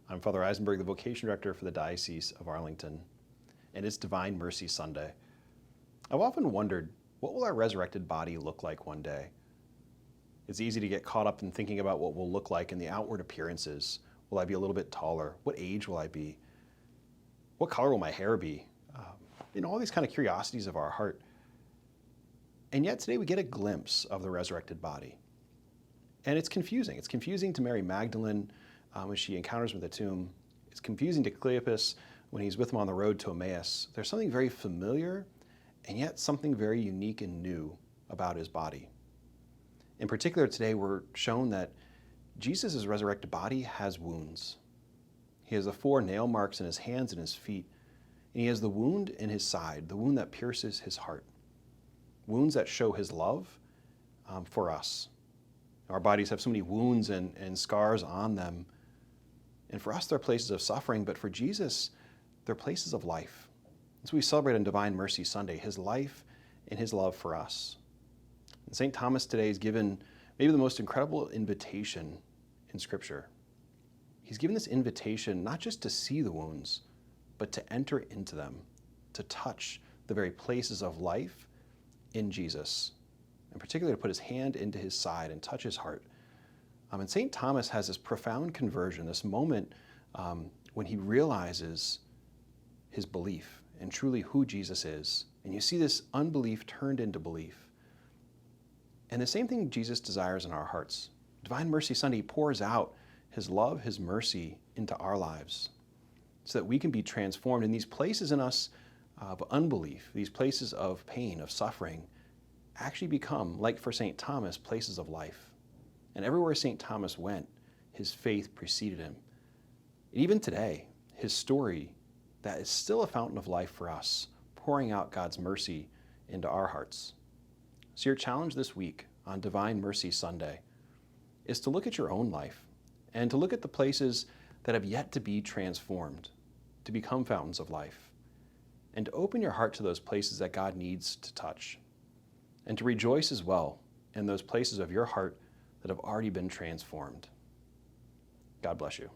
I'm Father Eisenberg, the Vocation Director for the Diocese of Arlington, and it's Divine Mercy Sunday. I've often wondered, what will our resurrected body look like one day? It's easy to get caught up in thinking about what we'll look like in the outward appearances. Will I be a little bit taller? What age will I be? What color will my hair be? All these kind of curiosities of our heart. And yet today we get a glimpse of the resurrected body. And it's confusing. It's confusing to Mary Magdalene when she encounters him at the tomb. It's confusing to Cleopas when he's with him on the road to Emmaus. There's something very familiar and yet something very unique and new about his body. In particular, today we're shown that Jesus' resurrected body has wounds. He has the 4 nail marks in his hands and his feet, and he has the wound in his side, the wound that pierces his heart. Wounds that show his love for us. Our bodies have so many wounds and scars on them. And for us, they're places of suffering, but for Jesus, they're places of life. As we celebrate on Divine Mercy Sunday, his life and his love for us. And St. Thomas today is given maybe the most incredible invitation in Scripture. He's given this invitation not just to see the wounds, but to enter into them, to touch the very places of life in Jesus, and particularly to put his hand into his side and touch his heart. And St. Thomas has this profound conversion, this moment when he realizes his belief and truly who Jesus is. And you see this unbelief turned into belief. And the same thing Jesus desires in our hearts. Divine Mercy Sunday pours out his love, his mercy into our lives so that we can be transformed in these places in us of unbelief, these places of pain, of suffering, actually become, like for St. Thomas, places of life. And everywhere St. Thomas went, his faith preceded him. And even today, his story, that is still a fountain of life for us, pouring out God's mercy into our hearts. So your challenge this week on Divine Mercy Sunday is to look at your own life and to look at the places that have yet to be transformed, to become fountains of life, and to open your heart to those places that God needs to touch, and to rejoice as well in those places of your heart that have already been transformed. God bless you.